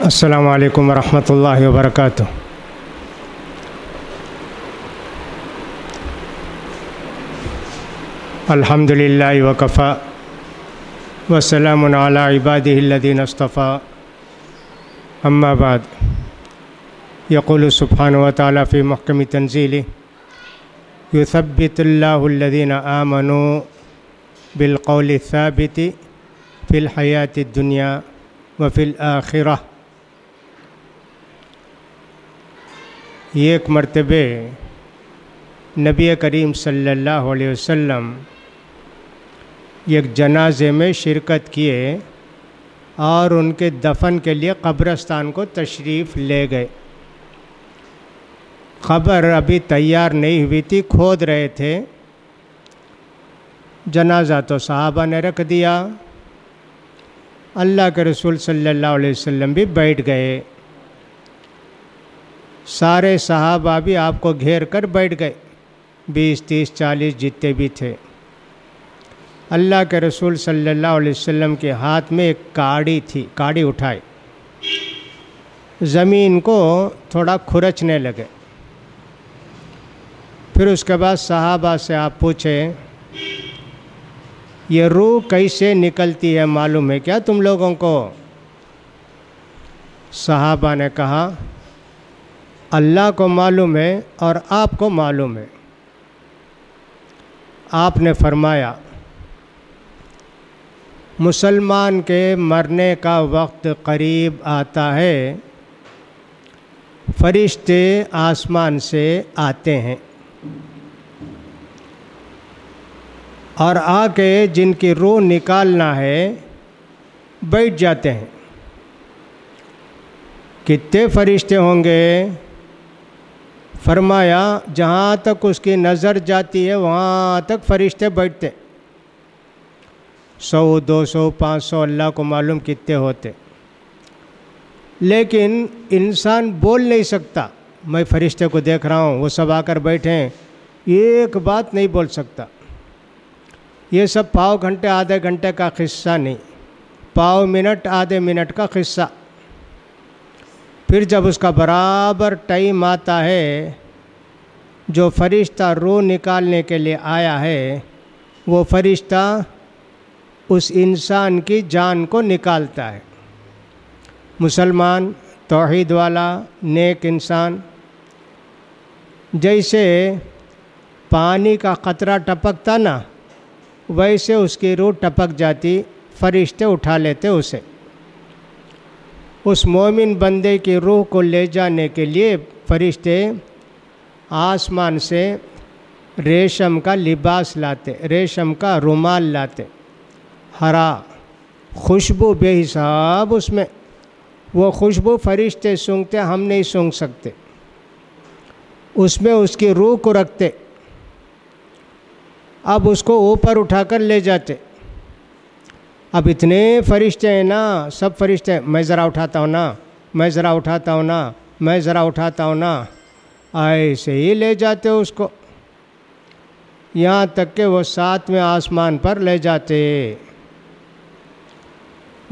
अस्सलामु अलैकुम वरहमतुल्लाहि वबरकातुह। अल्हम्दुलिल्लाहि वकफ़ा वस्सलामुन अला इबादिहिल्लज़ीना इस्तफ़ा। अम्मा बाद, यक़ूलु सुब्हानहु व तआला फ़ी मुहकमि तंज़ीलिहि युसब्बितुल्लाहुल्लज़ीना आमनू बिलक़ौलि साबिति फ़िल हयाति दुनिया व फ़िल आखिरह। एक मरतबे नबी करीम सल्लल्लाहु अलैहि वसल्लम एक जनाजे में शिरकत किए और उनके दफन के लिए कब्रिस्तान को तशरीफ़ ले गए। ख़बर अभी तैयार नहीं हुई थी, खोद रहे थे। जनाजा तो सहाबा ने रख दिया, अल्लाह के रसूल सल्लल्लाहु अलैहि वसल्लम भी बैठ गए। सारे सहाबा भी आपको घेर कर बैठ गए, 20, 30, 40 जितने भी थे। अल्लाह के रसूल सल्लल्लाहु अलैहि वसल्लम के हाथ में एक काड़ी थी, काड़ी उठाई, ज़मीन को थोड़ा खुरचने लगे। फिर उसके बाद सहाबा से आप पूछे, ये रूह कैसे निकलती है, मालूम है क्या तुम लोगों को? सहाबा ने कहा, अल्लाह को मालूम है और आपको मालूम है। आपने फरमाया, मुसलमान के मरने का वक्त करीब आता है, फरिश्ते आसमान से आते हैं और आके जिनकी रूह निकालना है बैठ जाते हैं। कितने फरिश्ते होंगे? फरमाया, जहाँ तक उसकी नज़र जाती है वहाँ तक फरिश्ते बैठते। 100, 200, 500, अल्लाह को मालूम कितने होते। लेकिन इंसान बोल नहीं सकता, मैं फरिश्ते को देख रहा हूँ, वो सब आकर बैठे हैं, एक बात नहीं बोल सकता। ये सब पाव घंटे आधे घंटे का किस्सा नहीं, पाव मिनट आधे मिनट का किस्सा। फिर जब उसका बराबर टाइम आता है, जो फरिश्ता रूह निकालने के लिए आया है, वो फरिश्ता उस इंसान की जान को निकालता है। मुसलमान, तौहीद वाला, नेक इंसान, जैसे पानी का कतरा टपकता ना, वैसे उसकी रूह टपक जाती, फरिश्ते उठा लेते उसे। उस मोमिन बंदे की रूह को ले जाने के लिए फरिश्ते आसमान से रेशम का लिबास लाते, रेशम का रुमाल लाते, हरा, खुशबू बेहिसाब उसमें। वो खुशबू फरिश्ते सूंघते, हम नहीं सूंघ सकते। उसमें उसकी रूह को रखते, अब उसको ऊपर उठाकर ले जाते। अब इतने फरिश्ते हैं ना, सब फरिश्ते, मैं ज़रा उठाता हूँ ना, मैं ज़रा उठाता हूँ ना, मैं ज़रा उठाता हूँ ना, ऐसे ही ले जाते उसको, यहाँ तक कि वो 7वें आसमान पर ले जाते।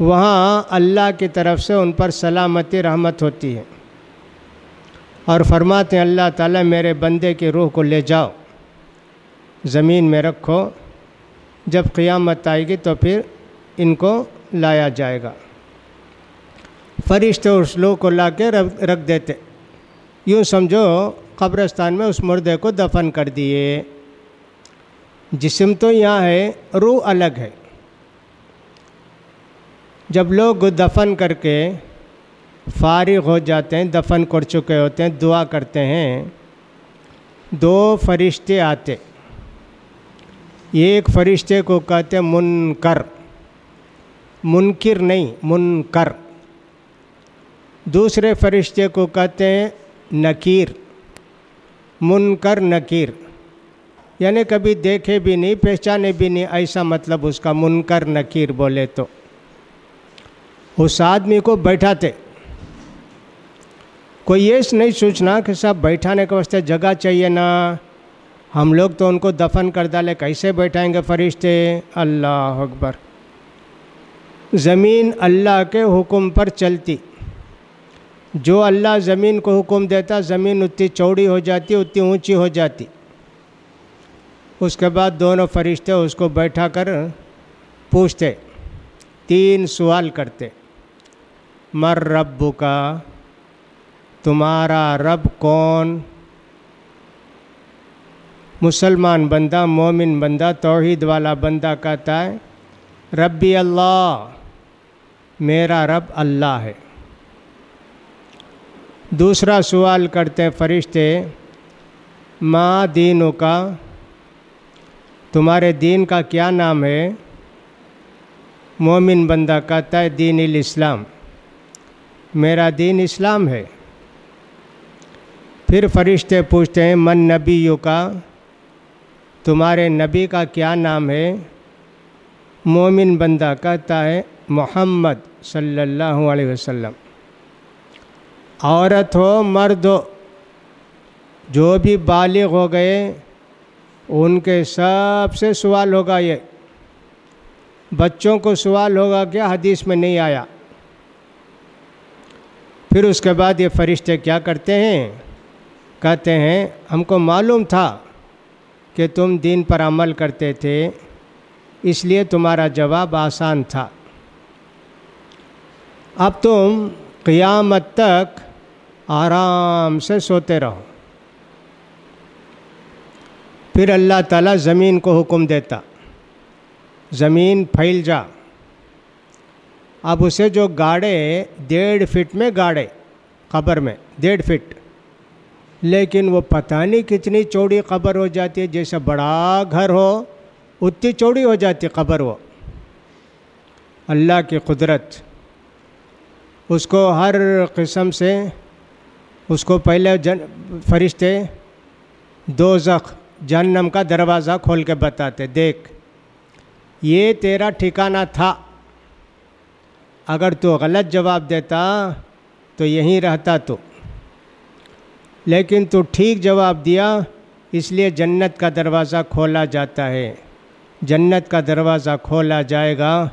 वहाँ अल्लाह की तरफ से उन पर सलामती रहमत होती है और फरमाते हैं, अल्लाह ताला मेरे बंदे की रूह को ले जाओ, ज़मीन में रखो, जब क़ियामत आएगी तो फिर इनको लाया जाएगा। फरिश्ते उस लोग को ला के रख देते। यूँ समझो कब्रिस्तान में उस मुर्दे को दफन कर दिए। जिस्म तो यहाँ है, रूह अलग है। जब लोग दफन करके फारिग हो जाते हैं, दफन कर चुके होते हैं, दुआ करते हैं, 2 फरिश्ते आते। एक फरिश्ते को कहते हैं मुनकर, मुनकिर नहीं, मुनकर। दूसरे फरिश्ते को कहते हैं नकीर, मुनकर नकीर, यानी कभी देखे भी नहीं, पहचाने भी नहीं, ऐसा मतलब उसका मुनकर नकीर बोले तो। उस आदमी को बैठाते, कोई ये नहीं सोचना कि सब बैठाने के वास्ते जगह चाहिए ना, हम लोग तो उनको दफन कर डाले, कैसे बैठाएंगे फरिश्ते? अल्लाह अकबर। ज़मीन अल्लाह के हुक्म पर चलती, जो अल्लाह ज़मीन को हुक्म देता ज़मीन उतनी चौड़ी हो जाती, उतनी ऊंची हो जाती। उसके बाद दोनों फरिश्ते उसको बैठा कर पूछते, 3 सवाल करते। मर रब्बुका, तुम्हारा रब कौन? मुसलमान बंदा, मोमिन बंदा, तौहीद वाला बंदा कहता है रब्बी अल्लाह, मेरा रब अल्लाह है। दूसरा सवाल करते हैं फरिश्ते, माँ दीनों का, तुम्हारे दीन का क्या नाम है? मोमिन बंदा कहता है दीन इस्लाम, मेरा दीन इस्लाम है। फिर फरिश्ते पूछते हैं मन नबीयों का, तुम्हारे नबी का क्या नाम है? मोमिन बंदा कहता है मोहम्मद सल्लल्लाहु अलैहि वसल्लम। औरत हो मर्द हो, जो भी बालिग हो गए उनके सबसे सवाल होगा ये। बच्चों को सवाल होगा क्या? हदीस में नहीं आया। फिर उसके बाद ये फरिश्ते क्या करते हैं? कहते हैं हमको मालूम था कि तुम दीन पर अमल करते थे, इसलिए तुम्हारा जवाब आसान था। अब तुम क़यामत तक आराम से सोते रहो। फिर अल्लाह ताला ज़मीन को हुक्म देता, ज़मीन फैल जा। अब उसे जो गाड़े 1.5 फीट में गाड़े कब्र में, 1.5 फीट, लेकिन वो पता नहीं कितनी चौड़ी कब्र हो जाती है। जैसे बड़ा घर हो उतनी चौड़ी हो जाती कब्र। वो अल्लाह की कुदरत। उसको हर किस्म से, उसको पहले फरिश्ते दोज़ख जहन्नम का दरवाज़ा खोल के बताते, देख ये तेरा ठिकाना था, अगर तू गलत जवाब देता तो यहीं रहता तू, लेकिन तू ठीक जवाब दिया इसलिए जन्नत का दरवाज़ा खोला जाता है। जन्नत का दरवाज़ा खोला जाएगा,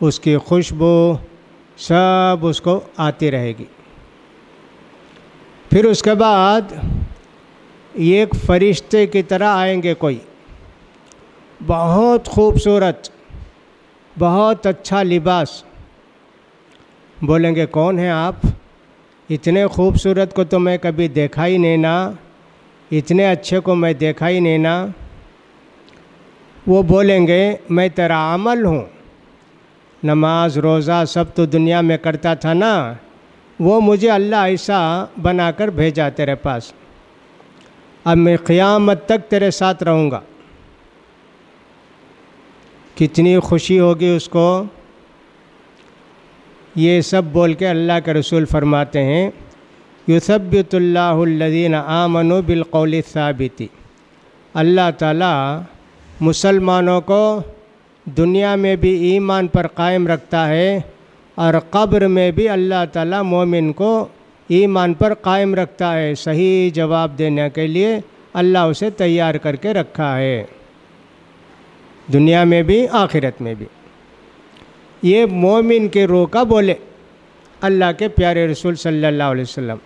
उसकी खुशबू सब उसको आती रहेगी। फिर उसके बाद एक फरिश्ते की तरह आएंगे कोई, बहुत खूबसूरत, बहुत अच्छा लिबास। बोलेंगे कौन है आप? इतने खूबसूरत को तो मैं कभी देखा ही नहीं ना, इतने अच्छे को मैं देखा ही नहीं ना। वो बोलेंगे मैं तेरा अमल हूँ, नमाज रोज़ा सब तो दुनिया में करता था ना, वो मुझे अल्लाह ऐसा बनाकर भेजा तेरे पास, अब मैं क़यामत तक तेरे साथ रहूँगा। कितनी खुशी होगी उसको। ये सब बोल के अल्लाह के रसूल फरमाते हैं युसब्बितुल्लाहुल्लज़ीना आमनु बिलक़ौलि साबिती, अल्लाह ताला मुसलमानों को दुनिया में भी ईमान पर कायम रखता है और कब्र में भी अल्लाह ताला मोमिन को ईमान पर कायम रखता है। सही जवाब देने के लिए अल्लाह उसे तैयार करके रखा है, दुनिया में भी आखिरत में भी। ये मोमिन के रूह का बोले अल्लाह के प्यारे रसूल सल्लल्लाहु अलैहि वसल्लम।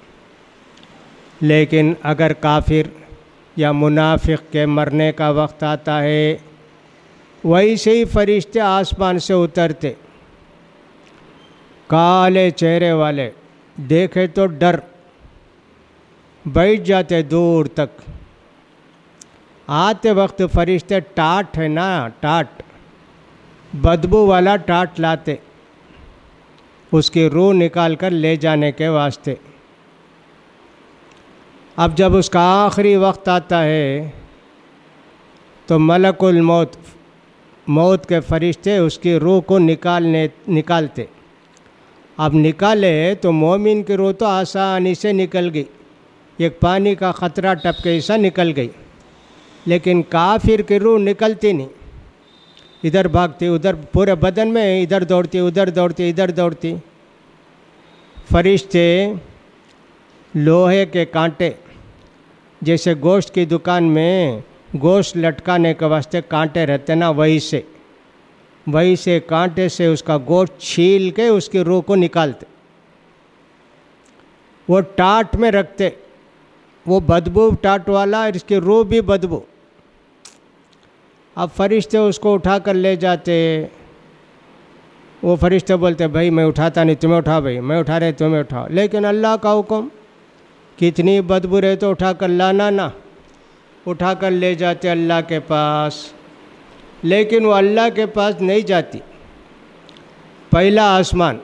लेकिन अगर काफिर या मुनाफिक के मरने का वक्त आता है, वैसे ही फरिश्ते आसमान से उतरते, काले चेहरे वाले, देखे तो डर, बैठ जाते दूर तक। आते वक्त फरिश्ते टाट है ना, टाट, बदबू वाला टाट लाते, उसकी रूह निकाल कर ले जाने के वास्ते। अब जब उसका आखिरी वक्त आता है तो मलकुल मौत, मौत के फरिश्ते उसकी रूह को निकालते। अब निकाले तो मोमिन की रूह तो आसानी से निकल गई, एक पानी का ख़तरा टपके ऐसा निकल गई। लेकिन काफिर की रूह निकलती नहीं, इधर भागती उधर, पूरे बदन में इधर दौड़ती उधर दौड़ती इधर दौड़ती। फरिश्ते लोहे के कांटे, जैसे गोश्त की दुकान में गोश्त लटकाने के वास्ते कांटे रहते ना, वही से कांटे से उसका गोश्त छील के उसकी रूह को निकालते। वो टाट में रखते, वो बदबू टाट वाला, इसकी रूह भी बदबू। अब फरिश्ते उसको उठा कर ले जाते, वो फरिश्ते बोलते भाई मैं उठाता नहीं, तुम्हें उठा, भाई मैं उठा रहे तुम्हें उठाओ। लेकिन अल्लाह का हुक्म, कितनी बदबू रहे तो उठा कर लाना ना, उठा कर ले जाते अल्लाह के पास। लेकिन वो अल्लाह के पास नहीं जाती, पहला आसमान,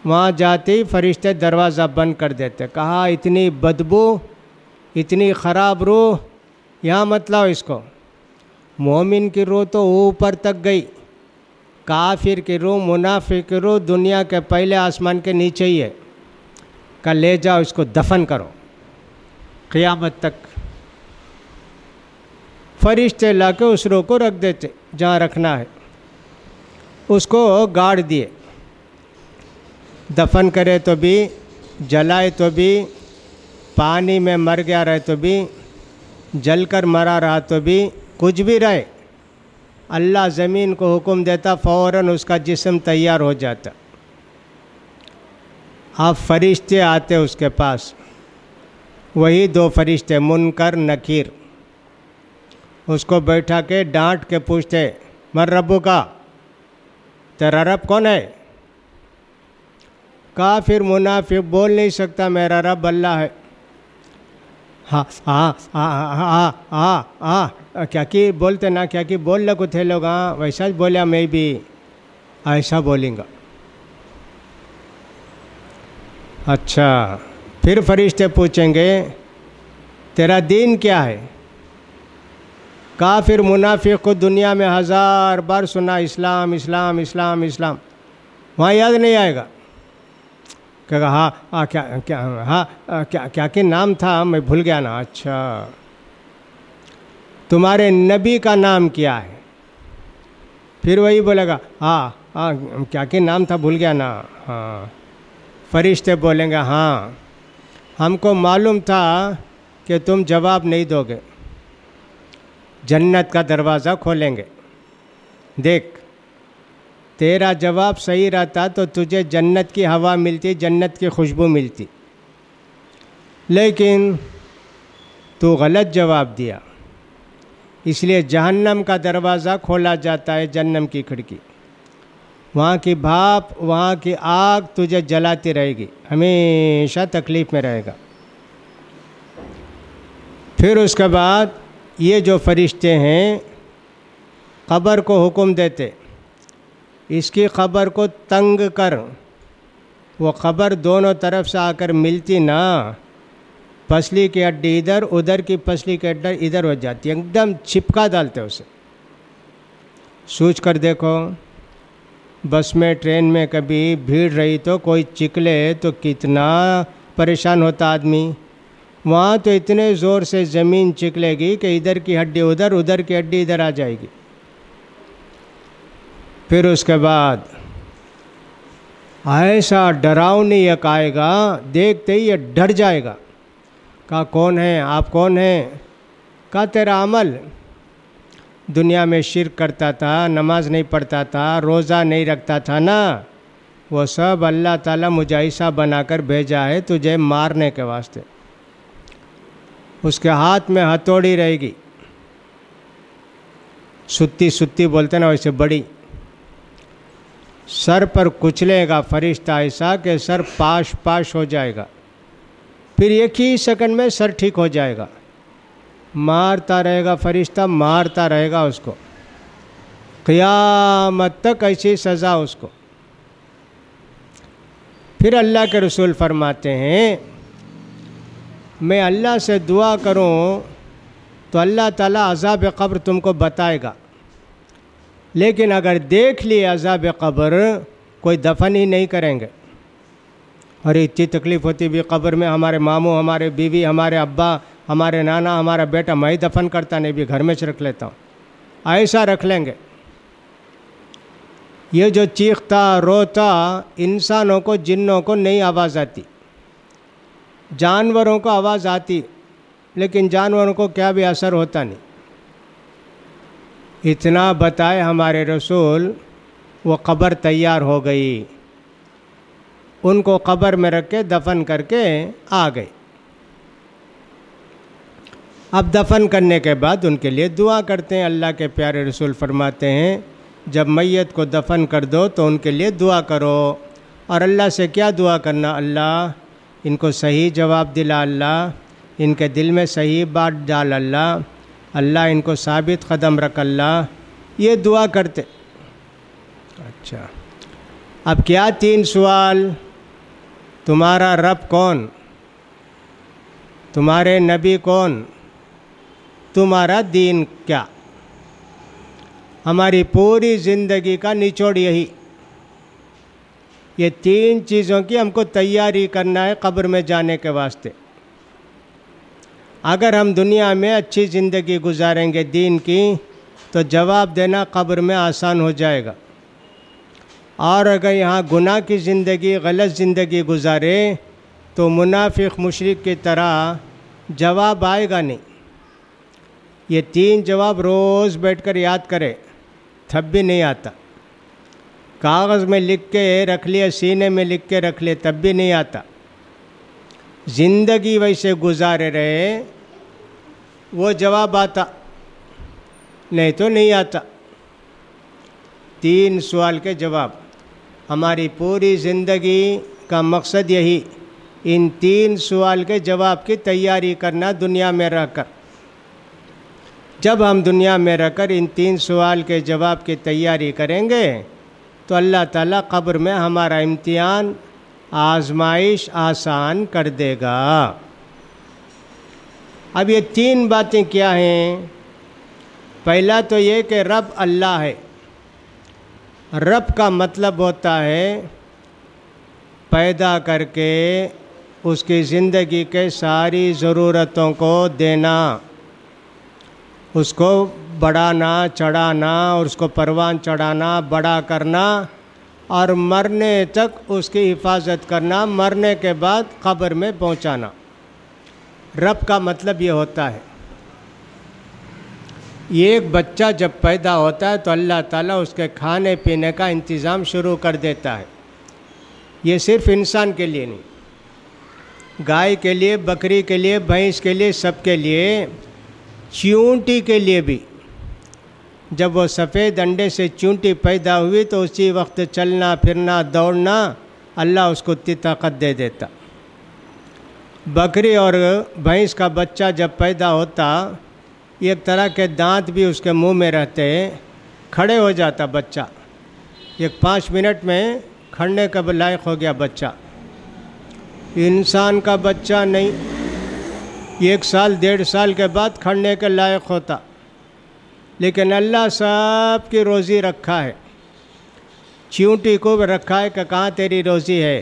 वहाँ जाते ही फरिश्ते दरवाज़ा बंद कर देते। कहा इतनी बदबू, इतनी ख़राब रूह यहाँ मत लाओ इसको। मोमिन की रूह तो ऊपर तक गई, काफिर की रूह, मुनाफिक की रूह दुनिया के पहले आसमान के नीचे ही है। का ले जाओ इसको दफन करो क़यामत तक। फरिश्ते लाके उस रूह को रख देते जहाँ रखना है, उसको गाड़ दिए। दफन करे तो भी, जलाए तो भी, पानी में मर गया रहे तो भी, जलकर मरा रहा तो भी, कुछ भी रहे, अल्लाह ज़मीन को हुक्म देता, फ़ौरन उसका जिस्म तैयार हो जाता। अब फरिश्ते आते उसके पास, वही दो फरिश्ते मुनकर नकीर, उसको बैठा के डांट के पूछते मर रब्बू का, तेरा रब कौन है? काफिर मुनाफिक बोल नहीं सकता मेरा रब अल्लाह है। हाँ हाँ हाँ हाँ हाँ हाँ क्या कि बोलते ना, क्या कि बोल लगो थे लोग, हाँ वैसा ही बोलिया, मैं भी ऐसा बोलेंगा। अच्छा, फिर फरिश्ते पूछेंगे तेरा दीन क्या है? काफिर मुनाफिक को दुनिया में 1000 बार सुना इस्लाम इस्लाम इस्लाम इस्लाम, वहाँ याद नहीं आएगा। कहेगा हाँ क्या क्या, हाँ क्या क्या कि नाम था मैं भूल गया ना। अच्छा, तुम्हारे नबी का नाम क्या है? फिर वही बोलेगा हाँ हाँ क्या कि नाम था भूल गया ना। हाँ, फरिश्ते बोलेंगे हाँ हमको मालूम था कि तुम जवाब नहीं दोगे, जन्नत का दरवाज़ा खोलेंगे, देख तेरा जवाब सही रहता तो तुझे जन्नत की हवा मिलती, जन्नत की खुशबू मिलती, लेकिन तू गलत जवाब दिया, इसलिए जहन्नम का दरवाज़ा खोला जाता है, जहन्नम की खिड़की। वहाँ की भाप, वहाँ की आग तुझे जलाती रहेगी, हमेशा तकलीफ़ में रहेगा। फिर उसके बाद ये जो फरिश्ते हैं क़ब्र को हुक्म देते, इसकी क़ब्र को तंग कर। वो क़ब्र दोनों तरफ से आकर मिलती ना, पसली की हड्डी इधर, उधर की पसली की हड्डी इधर हो जाती, एकदम चिपका डालते उसे। सोच कर देखो, बस में ट्रेन में कभी भीड़ रही तो कोई चिकले तो कितना परेशान होता आदमी। वहाँ तो इतने ज़ोर से ज़मीन चिकलेगी कि इधर की हड्डी उधर, उधर की हड्डी इधर आ जाएगी। फिर उसके बाद ऐसा डरावनी एक आएगा, देखते ही ये डर जाएगा। कहा कौन है आप, कौन है? कहा तेरा अमल, दुनिया में शिर्क करता था, नमाज नहीं पढ़ता था, रोज़ा नहीं रखता था ना, वो सब अल्लाह ताला मुझे ऐसा बनाकर भेजा है तुझे मारने के वास्ते। उसके हाथ में हथौड़ी रहेगी, सुत्ती सुत्ती बोलते ना वैसे बड़ी, सर पर कुचलेगा फरिश्ता ऐसा कि सर पाश पाश हो जाएगा, फिर एक ही सेकंड में सर ठीक हो जाएगा। मारता रहेगा फरिश्ता, मारता रहेगा उसको, क़यामत तक ऐसी सज़ा उसको। फिर अल्लाह के रसूल फरमाते हैं मैं अल्लाह से दुआ करूं तो अल्लाह ताला अज़ाब क़ब्र तुमको बताएगा, लेकिन अगर देख लिए अज़ाब क़ब्र कोई दफन ही नहीं करेंगे। अरे इतनी तकलीफ़ होती भी क़ब्र में, हमारे मामू, हमारे बीवी, हमारे अब्बा, हमारे नाना, हमारा बेटा, मैं ही दफन करता नहीं भी घर में से रख लेता हूँ, ऐसा रख लेंगे। ये जो चीखता रोता इंसानों को, जिन्नों को नहीं आवाज़ आती, जानवरों को आवाज़ आती, लेकिन जानवरों को क्या भी असर होता नहीं। इतना बताए हमारे रसूल, वो क़ब्र तैयार हो गई। उनको कब्र में रख के दफन करके आ गए। अब दफन करने के बाद उनके लिए दुआ करते हैं। अल्लाह के प्यारे रसूल फरमाते हैं जब मैयत को दफन कर दो तो उनके लिए दुआ करो। और अल्लाह से क्या दुआ करना? अल्लाह इनको सही जवाब दिला, अल्लाह इनके दिल में सही बात डाल, अल्लाह इनको साबित कदम रख, अल्लाह, ये दुआ करते। अच्छा, अब क्या 3 सवाल? तुम्हारा रब कौन? तुम्हारे नबी कौन? तुम्हारा दीन क्या? हमारी पूरी ज़िंदगी का निचोड़ यही, ये 3 चीज़ों की हमको तैयारी करना है कब्र में जाने के वास्ते। अगर हम दुनिया में अच्छी ज़िंदगी गुजारेंगे दीन की, तो जवाब देना कब्र में आसान हो जाएगा। और अगर यहाँ गुनाह की ज़िंदगी, गलत ज़िंदगी गुजारे तो मुनाफिक मुशरिक की तरह जवाब आएगा नहीं। ये 3 जवाब रोज़ बैठकर याद करें, तब भी नहीं आता। कागज़ में लिख के रख लिया, सीने में लिख के रख लिया, तब भी नहीं आता। ज़िंदगी वैसे गुजारे रहे वो जवाब आता, नहीं तो नहीं आता। 3 सवाल के जवाब, हमारी पूरी ज़िंदगी का मकसद यही, इन 3 सवाल के जवाब की तैयारी करना दुनिया में रहकर। जब हम दुनिया में रहकर इन 3 सवाल के जवाब की तैयारी करेंगे तो अल्लाह ताला कब्र में हमारा इम्तिहान, आजमाइश आसान कर देगा। अब ये 3 बातें क्या हैं? पहला तो ये कि रब अल्लाह है। रब का मतलब होता है पैदा करके उसकी ज़िंदगी के सारी ज़रूरतों को देना, उसको बढ़ाना, चढ़ाना, और उसको परवान चढ़ाना, बड़ा करना, और मरने तक उसकी हिफाजत करना, मरने के बाद कब्र में पहुंचाना। रब का मतलब ये होता है। एक बच्चा जब पैदा होता है तो अल्लाह ताला उसके खाने पीने का इंतज़ाम शुरू कर देता है। ये सिर्फ इंसान के लिए नहीं, गाय के लिए, बकरी के लिए, भैंस के लिए, सबके लिए, चींटी के लिए भी। जब वो सफ़ेद अंडे से चींटी पैदा हुई तो उसी वक्त चलना फिरना दौड़ना अल्लाह उसको इतनी ताकत दे देता। बकरी और भैंस का बच्चा जब पैदा होता, एक तरह के दांत भी उसके मुंह में रहते, खड़े हो जाता बच्चा, एक 5 मिनट में खड़ने का लायक हो गया बच्चा। इंसान का बच्चा नहीं, 1 साल 1.5 साल के बाद खड़ने के लायक होता। लेकिन अल्लाह सब की रोज़ी रखा है। चींटी को भी रखा है कि कहाँ तेरी रोज़ी है।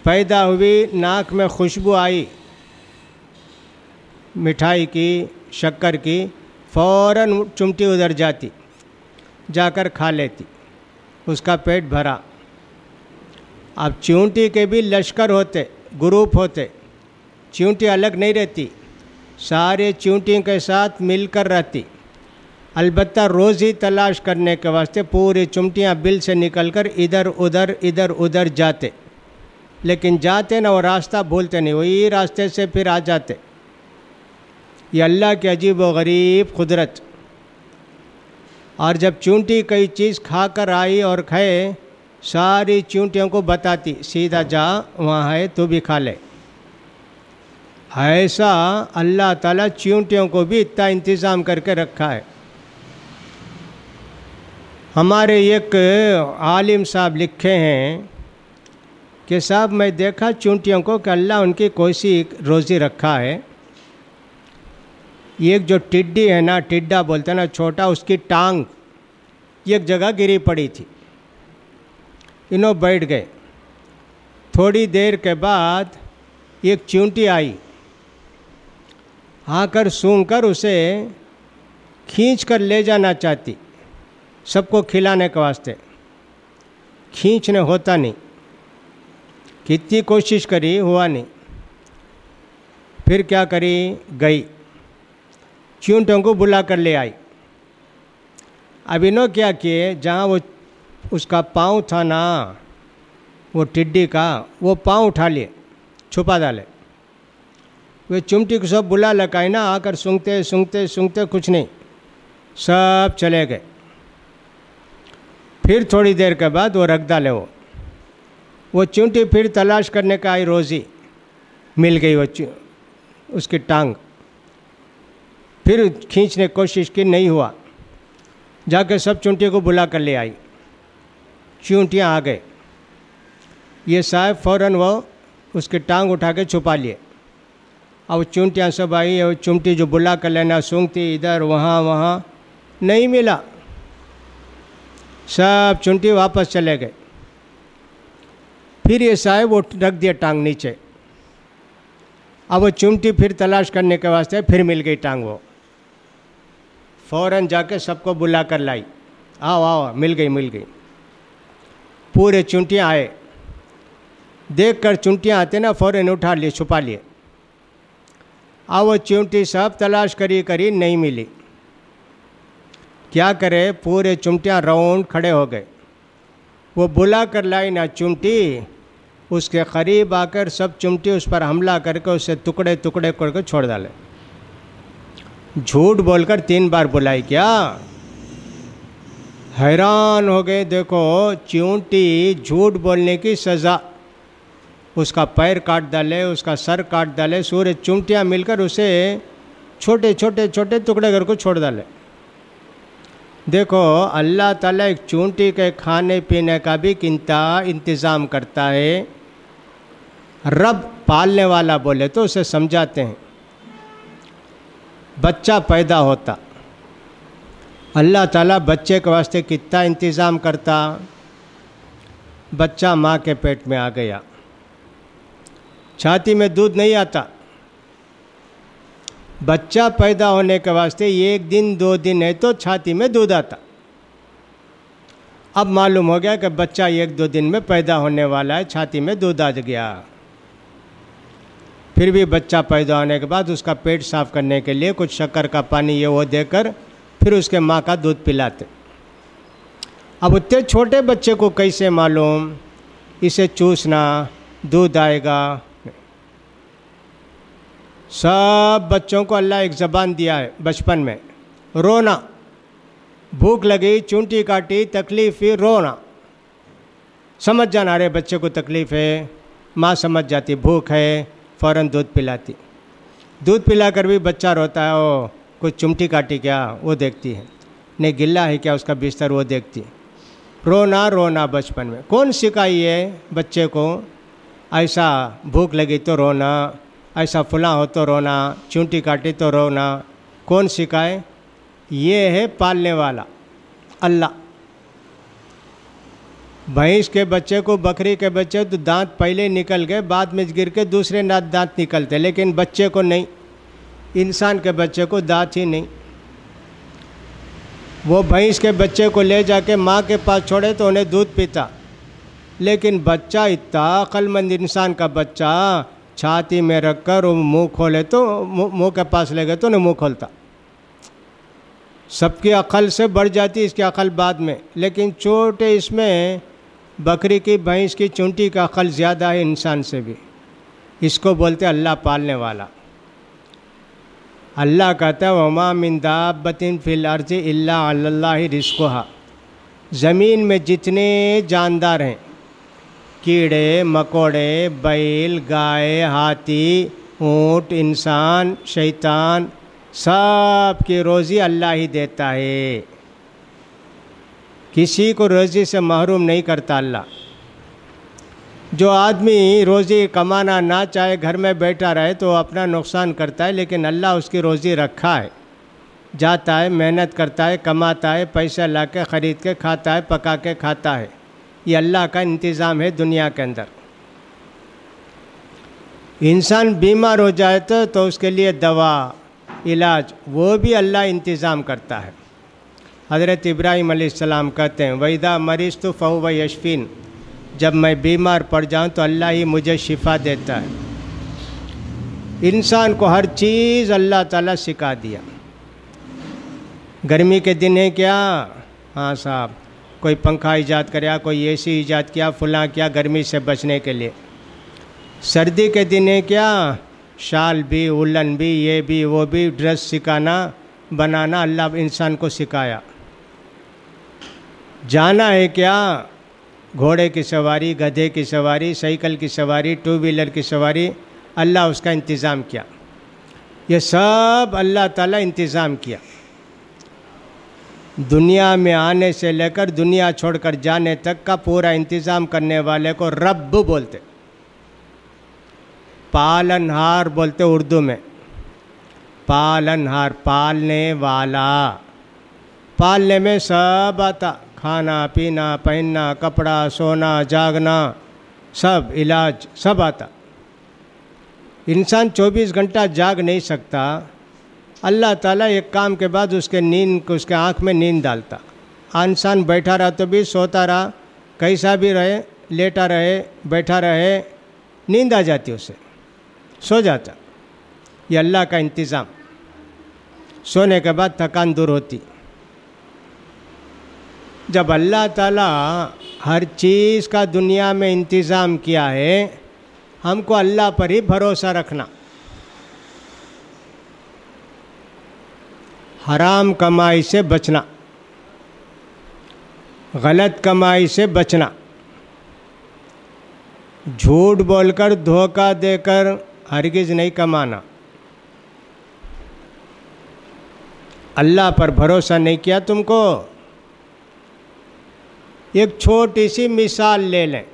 पैदा हुई, नाक में खुशबू आई मिठाई की, शक्कर की, फ़ौरन चुमटी उधर जाती, जाकर खा लेती, उसका पेट भरा। अब चींटी के भी लश्कर होते, ग्रुप होते, चींटी अलग नहीं रहती, सारे चींटियों के साथ मिलकर रहती। अलबत्ता रोज़ी तलाश करने के वास्ते पूरी चींटियाँ बिल से निकलकर इधर उधर जाते, लेकिन जाते ना वो रास्ता भूलते नहीं, वही रास्ते से फिर आ जाते। ये अल्लाह की अजीब व गरीब कुदरत। और जब चींटी कोई चीज़ खा कर आई और खाए, सारी चींटियों को बताती, सीधा जा वहाँ है, तू भी खा ले। ऐसा अल्लाह ताला चींटियों को भी इतना इंतज़ाम करके रखा है। हमारे एक आलिम साहब लिखे हैं कि साहब मैं देखा चींटियों को कि अल्लाह उनकी कोई सी रोज़ी रखा है। एक जो टिड्डी है ना, टिड्डा बोलते हैं ना, छोटा, उसकी टांग एक जगह गिरी पड़ी थी। इन्हों बैठ गए। थोड़ी देर के बाद एक चींटी आई, आकर सूंघकर उसे खींच कर ले जाना चाहती, सबको खिलाने के वास्ते। खींचने होता नहीं, कितनी कोशिश करी, हुआ नहीं। फिर क्या करी, गई, चींटियों को बुला कर ले आई। अब इन्हों क्या किए, जहाँ वो उसका पाँव था ना, वो टिड्डी का वो पाँव उठा लिए, छुपा डाले। वे चिमटी को सब बुला लगाई ना, आकर सूंघते सूंघते सूंघते कुछ नहीं, सब चले गए। फिर थोड़ी देर के बाद वो रख डाले। वो चिमटी फिर तलाश करने का आई, रोज़ी मिल गई वो उसकी टांग। फिर खींचने की कोशिश की, नहीं हुआ। जाके सब चूंटी को बुला कर ले आई, चूंटियाँ आ गए। ये साहब फ़ौरन वो उसकी टांग उठा के छुपा लिए। अब चूंटियाँ सब आई, और चुमटी जो बुला कर लेना सूंघती इधर वहाँ वहाँ, नहीं मिला। सब चूंटी वापस चले गए। फिर ये साहब वो रख दिया टांग नीचे। अब वो चुमटी फिर तलाश करने के वास्ते फिर मिल गई टांग। वो फ़ौरन जाके सबको बुला कर लाई, आओ आओ, मिल गई मिल गई। पूरे चुंटियाँ आए, देख कर चुंटियाँ आते ना फ़ौरन उठा लिए, छुपा लिए। अब वो चुमटी सब तलाश करी करी, नहीं मिली। क्या करे, पूरे चुमटियाँ राउंड खड़े हो गए। वो बुला कर लाई ना चुमटी, उसके करीब आकर सब चुमटी उस पर हमला करके उसे टुकड़े टुकड़े करके छोड़ डाले। झूठ बोलकर 3 बार बुलाई क्या? हैरान हो गए। देखो चूंटी झूठ बोलने की सज़ा, उसका पैर काट डाले, उसका सर काट डाले, सूर्य चुमटियाँ मिलकर उसे छोटे छोटे छोटे टुकड़े करके छोड़ डाले। देखो अल्लाह ताला एक चूंटी के खाने पीने का भी किंता इंतज़ाम करता है। रब पालने वाला बोले तो उसे समझाते हैं। बच्चा पैदा होता, अल्लाह ताला बच्चे के वास्ते कितना इंतज़ाम करता। बच्चा माँ के पेट में आ गया, छाती में दूध नहीं आता। बच्चा पैदा होने के वास्ते 1 दिन 2 दिन है तो छाती में दूध आता। अब मालूम हो गया कि बच्चा 1-2 दिन में पैदा होने वाला है, छाती में दूध आ गया। फिर भी बच्चा पैदा होने के बाद उसका पेट साफ करने के लिए कुछ शक्कर का पानी ये वो देकर फिर उसके माँ का दूध पिलाते। अब उतने छोटे बच्चे को कैसे मालूम इसे चूसना, दूध आएगा? सब बच्चों को अल्लाह एक ज़बान दिया है बचपन में, रोना। भूख लगी, चूंटी काटी, तकलीफ़ हुई, रोना। समझ जाना रे बच्चे को तकलीफ़ है, माँ समझ जाती, भूख है, फ़ौरन दूध पिलाती। दूध पिलाकर भी बच्चा रोता है, ओ कुछ चुमटी काटी क्या, वो देखती है, नहीं गिल्ला है क्या उसका बिस्तर, वो देखती। रोना रोना बचपन में कौन सिखाई है बच्चे को? ऐसा भूख लगी तो रोना, ऐसा फुला हो तो रोना, चूंटी काटी तो रोना, कौन सिखाए? ये है पालने वाला अल्लाह। भैंस के बच्चे को, बकरी के बच्चे तो दांत पहले निकल गए, बाद में गिर के दूसरे दांत निकलते, लेकिन बच्चे को नहीं। इंसान के बच्चे को दांत ही नहीं। वो भैंस के बच्चे को ले जाके माँ के पास छोड़े तो उन्हें दूध पीता, लेकिन बच्चा इतना अक्लमंद इंसान का बच्चा छाती में रखकर वो मुँह खोले तो मुँह के पास ले गए तो नहीं मुँह खोलता। सबकी अकल से बढ़ जाती इसकी अकल बाद में, लेकिन छोटे इसमें बकरी की, भैंस की चूंटी का अकल ज़्यादा है इंसान से भी। इसको बोलते अल्लाह पालने वाला। अल्लाह कहता है वमा मिन दाब्बतिन फिल अर्ज़ि इल्ला अल्लाहि रिज़्क़ुहा। ज़मीन में जितने जानदार हैं, कीड़े मकोड़े, बैल, गाय, हाथी, ऊँट, इंसान, शैतान, सब की रोज़ी अल्लाह ही देता है। किसी को रोज़ी से महरूम नहीं करता अल्लाह। जो आदमी रोज़ी कमाना ना चाहे, घर में बैठा रहे तो अपना नुकसान करता है, लेकिन अल्लाह उसकी रोज़ी रखा है। जाता है, मेहनत करता है, कमाता है, पैसा ला के ख़रीद के खाता है, पका के खाता है। ये अल्लाह का इंतज़ाम है दुनिया के अंदर। इंसान बीमार हो जाए तो उसके लिए दवा, इलाज, वो भी अल्लाह इंतज़ाम करता है। हज़रत इब्राहीम अलैहिस्सलाम कहते हैं वैदा मरीज़तु फ़हुव यशफ़ीन, जब मैं बीमार पड़ जाऊँ तो अल्लाह ही मुझे शिफा देता है। इंसान को हर चीज़ अल्लाह ताला सिखा दिया। गर्मी के दिन है क्या? हाँ साहब, कोई पंखा ईजाद किया, कोई एसी ईजाद किया, फुला किया गर्मी से बचने के लिए। सर्दी के दिन है क्या, शाल भी, उलन भी, ये भी वो भी, ड्रेस सिखाना बनाना अल्लाह इंसान को सिखाया। जाना है क्या, घोड़े की सवारी, गधे की सवारी, साइकिल की सवारी, टू व्हीलर की सवारी, अल्लाह उसका इंतज़ाम किया। ये सब अल्लाह ताला इंतज़ाम किया। दुनिया में आने से लेकर दुनिया छोड़कर जाने तक का पूरा इंतज़ाम करने वाले को रब बोलते, पालनहार बोलते उर्दू में। पालनहार, पालने वाला। पालने में सब आता, खाना पीना, पहनना, कपड़ा, सोना, जागना, सब इलाज सब आता। इंसान 24 घंटा जाग नहीं सकता। अल्लाह ताला एक काम के बाद उसके नींद, उसके आँख में नींद डालता। इंसान बैठा रहा तो भी, सोता रहा, कैसा भी रहे, लेटा रहे, बैठा रहे, नींद आ जाती उसे, सो जाता। ये अल्लाह का इंतज़ाम। सोने के बाद थकान दूर होती। जब अल्लाह ताला हर चीज़ का दुनिया में इंतज़ाम किया है, हमको अल्लाह पर ही भरोसा रखना। हराम कमाई से बचना, गलत कमाई से बचना, झूठ बोलकर, धोखा देकर हरगिज़ नहीं कमाना। अल्लाह पर भरोसा नहीं किया तुमको। एक छोटी सी मिसाल ले लें,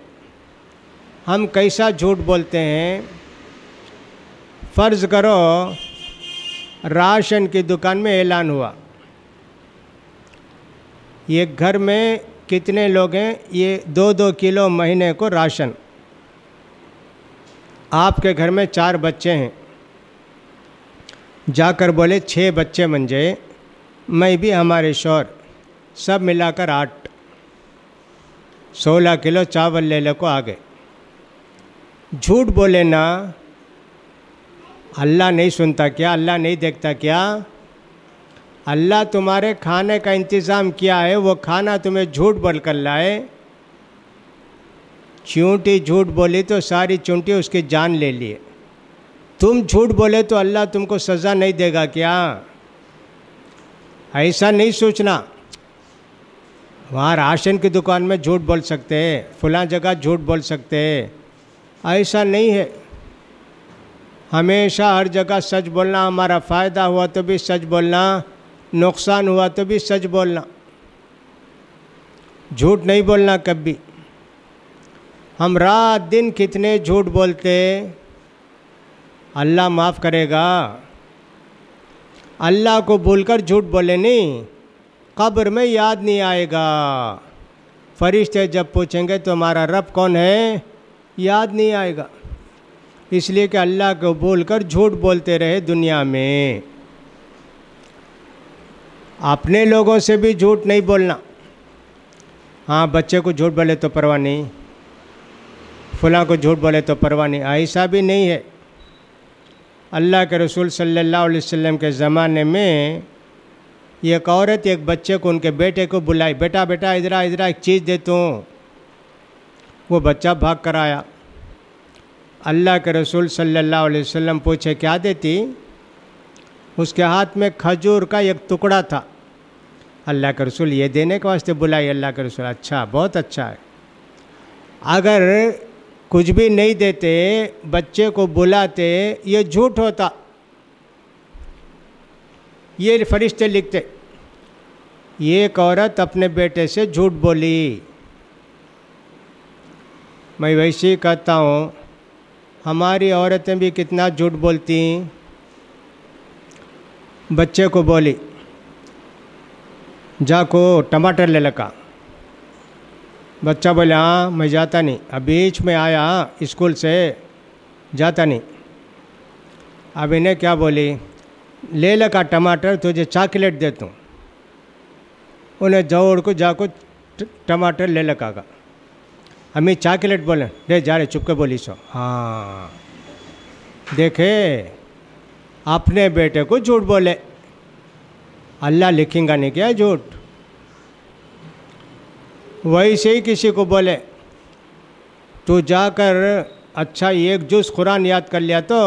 हम कैसा झूठ बोलते हैं। फ़र्ज़ करो राशन की दुकान में ऐलान हुआ, ये घर में कितने लोग हैं, ये 2-2 किलो महीने को राशन। आपके घर में 4 बच्चे हैं, जाकर बोले 6 बच्चे बन जाए, मैं भी हमारे शौहर, सब मिलाकर 8, 16 किलो चावल ले को आ गए। झूठ बोले ना, अल्लाह नहीं सुनता क्या, अल्लाह नहीं देखता क्या? अल्लाह तुम्हारे खाने का इंतज़ाम किया है, वो खाना तुम्हें झूठ बोल कर लाए। चूंटी झूठ बोली तो सारी चूंटी उसकी जान ले लिए। तुम झूठ बोले तो अल्लाह तुमको सज़ा नहीं देगा क्या? ऐसा नहीं सोचना। वहाँ राशन की दुकान में झूठ बोल सकते हैं, फलां जगह झूठ बोल सकते हैं, ऐसा नहीं है। हमेशा हर जगह सच बोलना। हमारा फ़ायदा हुआ तो भी सच बोलना, नुकसान हुआ तो भी सच बोलना, झूठ नहीं बोलना कभी। हम रात दिन कितने झूठ बोलते, अल्लाह माफ़ करेगा। अल्लाह को भूलकर झूठ बोले नहीं, कब्र में याद नहीं आएगा। फरिश्ते जब पूछेंगे तो हमारा रब कौन है, याद नहीं आएगा। इसलिए कि अल्लाह को भूलकर झूठ बोलते रहे दुनिया में। अपने लोगों से भी झूठ नहीं बोलना। हाँ, बच्चे को झूठ बोले तो परवाह नहीं, फलां को झूठ बोले तो परवाह नहीं, ऐसा भी नहीं है। अल्लाह के रसूल सल्लल्लाहु अलैहि वसल्लम के ज़माने में एक औरत एक बच्चे को, उनके बेटे को बुलाई, बेटा बेटा इधर इधर एक चीज़ दे तू। वो बच्चा भाग कर आया। अल्लाह के रसूल सल्लल्लाहु अलैहि वसल्लम पूछे क्या देती? उसके हाथ में खजूर का एक टुकड़ा था। अल्लाह के रसूल ये देने के वास्ते बुलाई। अल्लाह के रसूल अच्छा, बहुत अच्छा है। अगर कुछ भी नहीं देते, बच्चे को बुलाते, ये झूठ होता। ये फरिश्ते लिखते, ये एक औरत अपने बेटे से झूठ बोली। मैं वैसे ही कहता हूँ, हमारी औरतें भी कितना झूठ बोलती। बच्चे को बोली जाको टमाटर ले लगा। बच्चा बोले हाँ मैं जाता नहीं, अब बीच में आया स्कूल से, जाता नहीं। अब इन्हें क्या बोली, ले लगा टमाटर, तुझे चॉकलेट देता हूँ। उन्हें दौड़ को जाको टमाटर ले लगागा। हमें चॉकलेट बोले, ले जा रहे, चुप के बोली सो। हाँ देखे, अपने बेटे को झूठ बोले, अल्लाह लिखेगा नहीं क्या झूठ? वैसे ही किसी को बोले तू जाकर अच्छा एक जुज़ कुरान याद कर लिया तो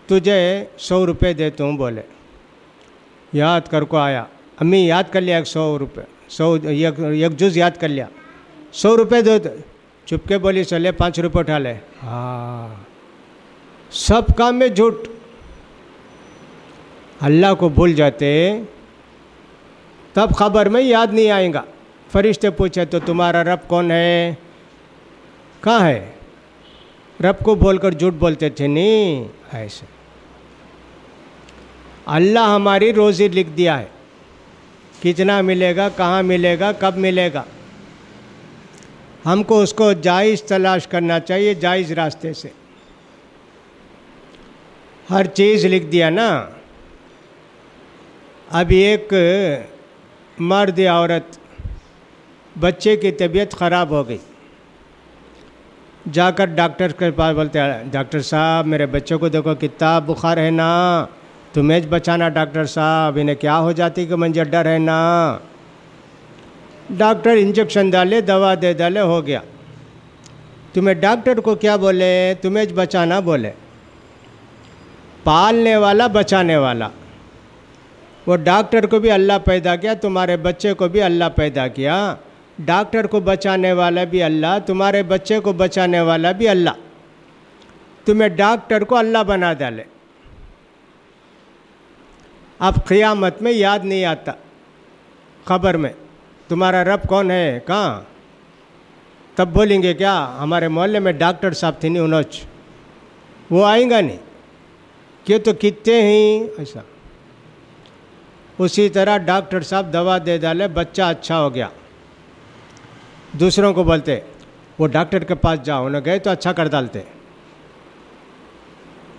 तुझे 100 रुपये देता हूँ, बोले याद कर को आया, अम्मी याद कर लिया 100 रुपये, 100 एक जुज़ याद कर लिया, 100 रुपये दो, चुपके बोली चले 5 रुपये उठा ले। हाँ, सब काम में झूठ। अल्लाह को भूल जाते तब खबर में याद नहीं आएगा। फरिश्ते पूछे तो तुम्हारा रब कौन है, कहाँ है, रब को बोलकर झूठ बोलते थे नहीं। ऐसे अल्लाह हमारी रोज़ी लिख दिया है, कितना मिलेगा, कहाँ मिलेगा, कब मिलेगा, हमको उसको जायज़ तलाश करना चाहिए, जायज़ रास्ते से। हर चीज़ लिख दिया ना। अब एक मर्द या औरत, बच्चे की तबीयत ख़राब हो गई, जाकर डॉक्टर के पास बोलते हैं डॉक्टर साहब मेरे बच्चे को देखो कितना बुखार है ना, तुम्हें बचाना डॉक्टर साहब, इन्हें क्या हो जाती कि मुझे डर है ना। डॉक्टर इंजेक्शन डाले, दवा दे डाले, हो गया। तुम्हें डॉक्टर को क्या बोले, तुम्हें बचाना बोले। पालने वाला बचाने वाला, वो डॉक्टर को भी अल्लाह पैदा किया, तुम्हारे बच्चे को भी अल्लाह पैदा किया। डॉक्टर को बचाने वाला भी अल्लाह, तुम्हारे बच्चे को बचाने वाला भी अल्लाह। तुम्हें डॉक्टर को अल्लाह बना डाले। अब क़ियामत में याद नहीं आता खबर में तुम्हारा रब कौन है, कहाँ, तब बोलेंगे क्या हमारे मोहल्ले में डॉक्टर साहब थे नहीं उन्होंने, वो आएगा नहीं कि तो कितने ही ऐसा। उसी तरह डॉक्टर साहब दवा दे डाले, बच्चा अच्छा हो गया, दूसरों को बोलते वो डॉक्टर के पास जाओ, उन्हें गए तो अच्छा कर डालते।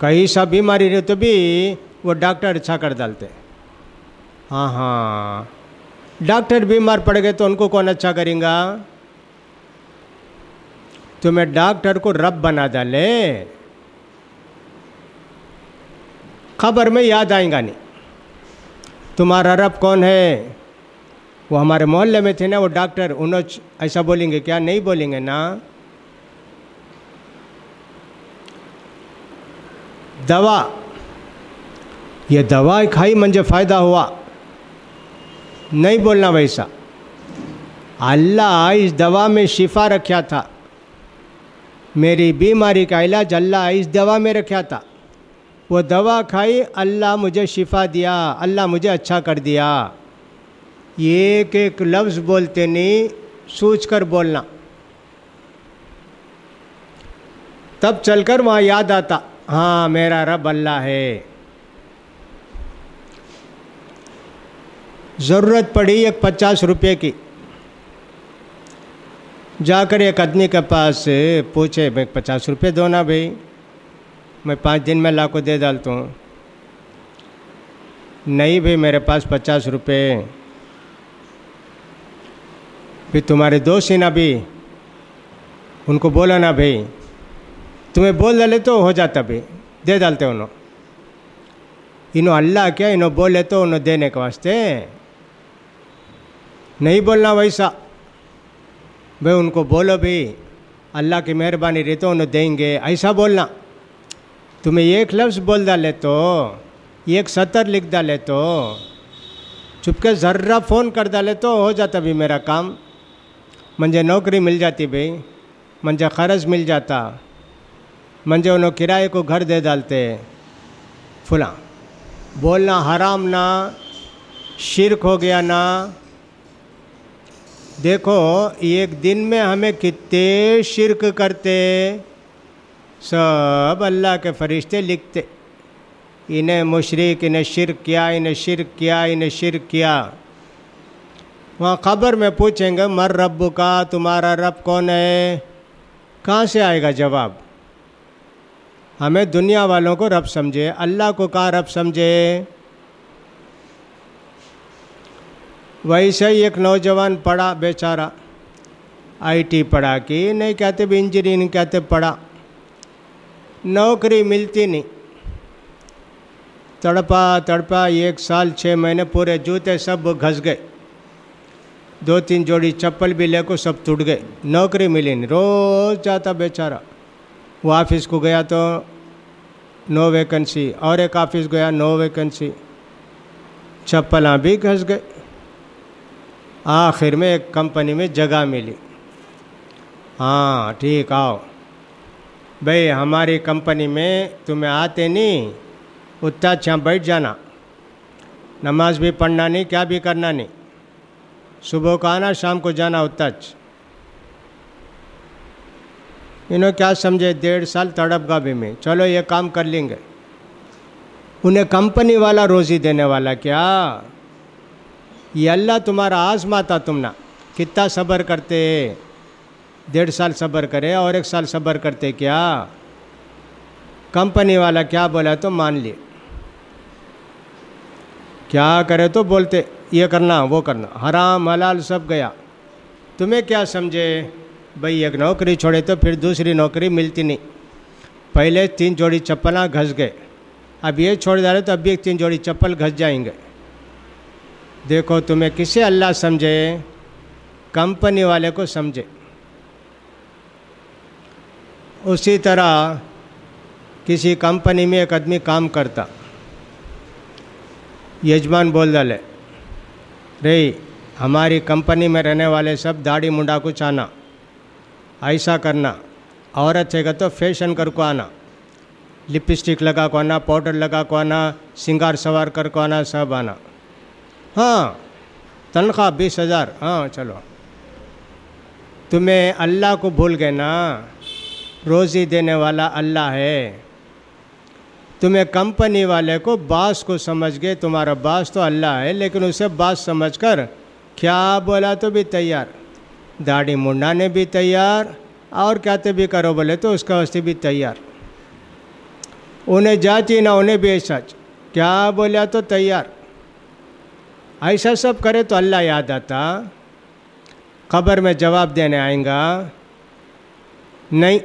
कहीं सा बीमारी रहे तो भी वो डॉक्टर अच्छा कर डालते। हाँ हाँ, डॉक्टर बीमार पड़ गए तो उनको कौन अच्छा करेगा। तुम्हें डॉक्टर को रब बना डाले, खबर में याद आएगा नहीं तुम्हारा रब कौन है। वो हमारे मोहल्ले में थे ना वो डॉक्टर, उन्होंने ऐसा बोलेंगे क्या, नहीं बोलेंगे ना। दवा, ये दवा खाई मुझे फ़ायदा हुआ, नहीं बोलना वैसा। अल्लाह इस दवा में शिफा रखा था, मेरी बीमारी का इलाज अल्लाह इस दवा में रखा था। वो दवा खाई, अल्लाह मुझे शिफा दिया, अल्लाह मुझे अच्छा कर दिया। एक एक लफ्ज़ बोलते नहीं, सोच कर बोलना, तब चलकर वहाँ याद आता हाँ मेरा रब अल्लाह है। ज़रूरत पड़ी एक 50 रुपये की, जाकर एक आदमी के पास पूछे भाई 50 रुपये दो ना भाई, मैं 5 दिन में ला को दे डालता हूँ। नहीं भाई मेरे पास 50 रुपये। फिर तुम्हारे दोस्त ही ना भी, उनको बोला ना भाई, तुम्हें बोल डाले तो हो जाता भाई, दे डालते उन्होंने। इन्हों अल्लाह क्या, इन्हों बोले तो उन्होंने देने के वास्ते, नहीं बोलना वैसा भाई। उनको बोलो भाई अल्लाह की मेहरबानी रही तो उन्हें देंगे, ऐसा बोलना। तुम्हें एक लफ्ज़ बोल डाले तो, एक सतर लिख डाले तो, चुपके ज़र्रा फ़ोन कर डाले तो हो जाता भी मेरा काम, मुझे नौकरी मिल जाती भाई, मुझे ख़र्च मिल जाता, मुझे उन्होंने किराए को घर दे डालते। फुला बोलना हराम ना, शिरक हो गया ना। देखो एक दिन में हमें कितने शिरक करते, सब अल्लाह के फरिश्ते लिखते, इन्हें मुशरिक, इन्हें शिरक किया, इन्हें शिरक किया, इन्हें शिरक किया। वहाँ खबर में पूछेंगे मर रब्बु का, तुम्हारा रब कौन है, कहाँ से आएगा जवाब। हमें दुनिया वालों को रब समझे, अल्लाह को कहाँ रब समझे। वैसे ही एक नौजवान पढ़ा बेचारा, आईटी पढ़ा कि नहीं कहते भी, इंजीनियरिंग कहते पढ़ा, नौकरी मिलती नहीं। तड़पा तड़पा 1 साल 6 महीने पूरे जूते सब घस गए, 2-3 जोड़ी चप्पल भी लेको सब टूट गए, नौकरी मिली नहीं, रोज़ जाता बेचारा। वो ऑफिस को गया तो नो वैकेंसी, और एक ऑफिस गया नो वैकेंसी, चप्पलां भी घस गए। आखिर में एक कंपनी में जगह मिली। हाँ ठीक, आओ भाई, हमारी कंपनी में तुम्हें आते नहीं, उतना अच्छा बैठ जाना, नमाज भी पढ़ना नहीं, क्या भी करना नहीं, सुबह को आना शाम को जाना, उतना अच्छा। इन्होंने क्या समझे, 1.5 साल तड़प गा भी में, चलो ये काम कर लेंगे। उन्हें कंपनी वाला रोज़ी देने वाला क्या, ये अल्लाह तुम्हारा आजमाता तुम ना, कितना सब्र करते, 1.5 साल सब्र करे और 1 साल सब्र करते क्या। कंपनी वाला क्या बोला तो मान लिए, क्या करे तो बोलते ये करना वो करना, हराम हलाल सब गया। तुम्हें क्या समझे भाई, एक नौकरी छोड़े तो फिर दूसरी नौकरी मिलती नहीं, पहले 3 जोड़ी चप्पलां घस गए, अब ये छोड़ जा रहे तो अब भी 3 जोड़ी चप्पल घस जाएंगे। देखो तुम्हें किसे अल्लाह समझे, कंपनी वाले को समझे। उसी तरह किसी कंपनी में एक आदमी काम करता, यजमान बोल डाले, रे हमारी कंपनी में रहने वाले सब दाढ़ी मुंडा को चाहना, ऐसा करना, औरत है तो फैशन कर को आना, लिपस्टिक लगा को आना, पाउडर लगा को आना, श्रृंगार सवार कर को आना, सब आना। हाँ तनख्वाह 20,000, हाँ चलो। तुम्हें अल्लाह को भूल गए ना, रोज़ी देने वाला अल्लाह है। तुम्हें कंपनी वाले को बास को समझ गए, तुम्हारा बास तो अल्लाह है, लेकिन उसे बास समझकर क्या बोला तो भी तैयार, दाढ़ी मुंडाने भी तैयार, और कहते भी करो बोले तो उसका वास्ते भी तैयार। उन्हें जाती ना उन्हें भी ऐसा, क्या बोला तो तैयार। ऐसा सब करे तो अल्लाह याद आता, क़ब्र में जवाब देने आएगा, नहीं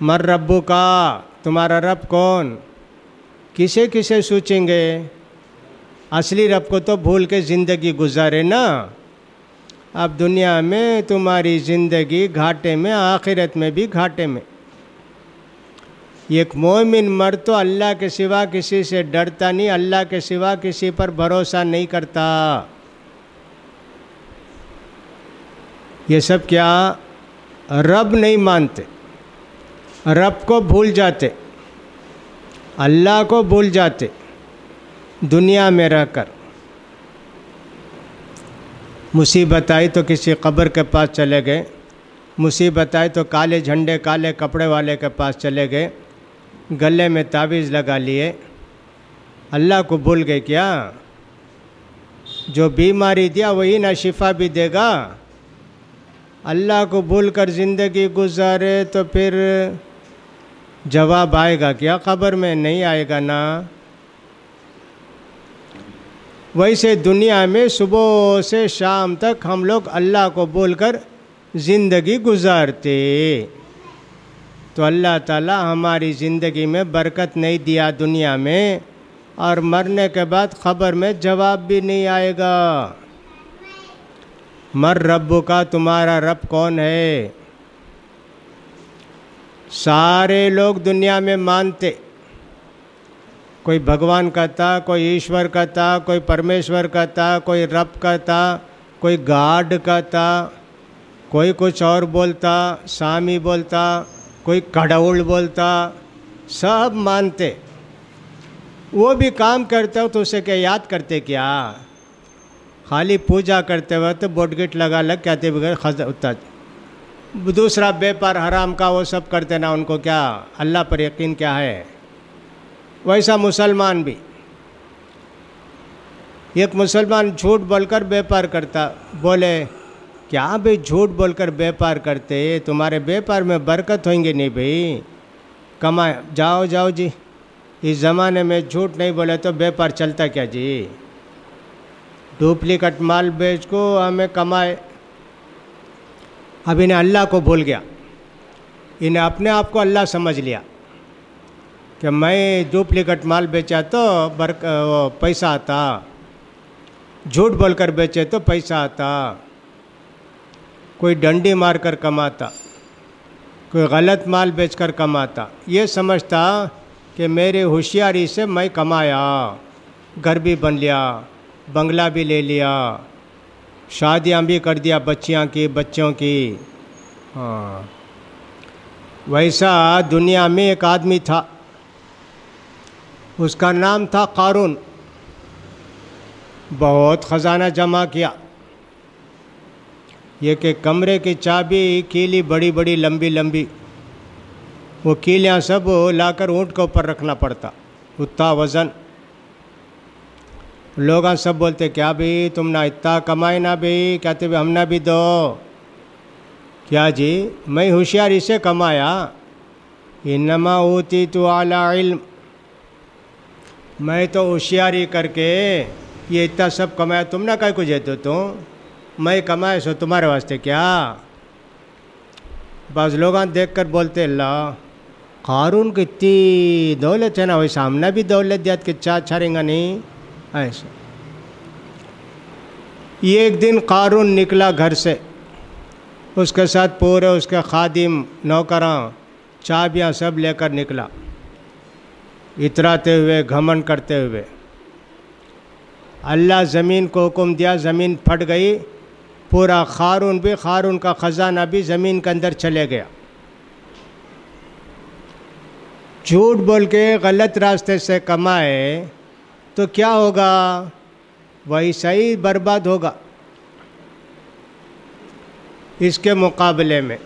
मर रब्बू का, तुम्हारा रब कौन, किसे किसे सोचेंगे, असली रब को तो भूल के ज़िंदगी गुजारे ना। अब दुनिया में तुम्हारी ज़िंदगी घाटे में, आखिरत में भी घाटे में। एक मोमिन मर्द तो अल्लाह के सिवा किसी से डरता नहीं, अल्लाह के सिवा किसी पर भरोसा नहीं करता। ये सब क्या, रब नहीं मानते, रब को भूल जाते, अल्लाह को भूल जाते दुनिया में रहकर। मुसीबत आई तो किसी कब्र के पास चले गए, मुसीबत आई तो काले झंडे काले कपड़े वाले के पास चले गए, गले में तावीज़ लगा लिए, अल्लाह को भूल गए क्या। जो बीमारी दिया वही ना शिफा भी देगा। अल्लाह को भूल कर ज़िंदगी गुजारे तो फिर जवाब आएगा क्या क़ब्र में, नहीं आएगा ना। वैसे दुनिया में सुबह से शाम तक हम लोग अल्लाह को भूलकर ज़िंदगी गुजारते, तो अल्लाह ताला हमारी ज़िंदगी में बरकत नहीं दिया दुनिया में, और मरने के बाद क़ब्र में जवाब भी नहीं आएगा। मर रब्बु का, तुम्हारा रब कौन है। सारे लोग दुनिया में मानते, कोई भगवान कहता, कोई ईश्वर कहता, कोई परमेश्वर कहता, कोई रब कहता, कोई गॉड कहता, कोई कुछ और बोलता, सामी बोलता, कोई कड़ौल बोलता, सब मानते। वो भी काम करते हो तो उसे क्या याद करते क्या, खाली पूजा करते वक्त बोटगिट लगा लग कहते बगैर खज उतना। दूसरा व्यापार हराम का वो सब करते ना, उनको क्या अल्लाह पर यकीन क्या है। वैसा मुसलमान भी, एक मुसलमान झूठ बोलकर व्यापार करता, बोले क्या भाई झूठ बोलकर व्यापार करते, तुम्हारे व्यापार में बरकत होंगे नहीं भाई, कमाए जाओ जाओ जी। इस ज़माने में झूठ नहीं बोले तो व्यापार चलता क्या जी। डुप्लीकेट माल बेच को हमें कमाए। अब इन्हें अल्लाह को भूल गया, इन्हें अपने आप को अल्लाह समझ लिया कि मैं डुप्लीकेट माल बेचा तो पैसा आता, झूठ बोलकर बेचे तो पैसा आता, कोई डंडी मारकर कमाता, कोई गलत माल बेचकर कमाता। ये समझता कि मेरी होशियारी से मैं कमाया, घर भी बन लिया, बंगला भी ले लिया, शादियां भी कर दिया बच्चियां की, बच्चों की। हाँ, वैसा दुनिया में एक आदमी था, उसका नाम था कारून। बहुत ख़जाना जमा किया। ये कि कमरे की चाबी, कीली बड़ी बड़ी लंबी लंबी, वो कीलियाँ सब लाकर ऊँट के ऊपर रखना पड़ता, उतना वज़न। लोग सब बोलते क्या भाई तुम ना इतना कमाए ना भाई, कहते भाई हमने भी दो। क्या जी, मैं होशियारी से कमाया। इन्नमा ऊती तो आला इल्म, मैं तो होशियारी करके ये इतना सब कमाया, तुम ना कहीं कुछ देते तुम, मैं कमाए सो तुम्हारे वास्ते क्या। बस लोग देख कर बोलते अल्लाह कारून की इतनी दौलत है ना, वैसा हमने भी दौलत दिया कि चा छारेंगा नहीं ऐसा। ये एक दिन कारून निकला घर से, उसके साथ पूरे उसके खादिम नौकरां चाबियां सब लेकर निकला, इतराते हुए घमंड करते हुए। अल्लाह ज़मीन को हुक्म दिया, ज़मीन फट गई, पूरा कारून भी, कारून का ख़जाना भी ज़मीन के अंदर चले गया। झूठ बोल के गलत रास्ते से कमाए तो क्या होगा, वैसा ही बर्बाद होगा। इसके मुकाबले में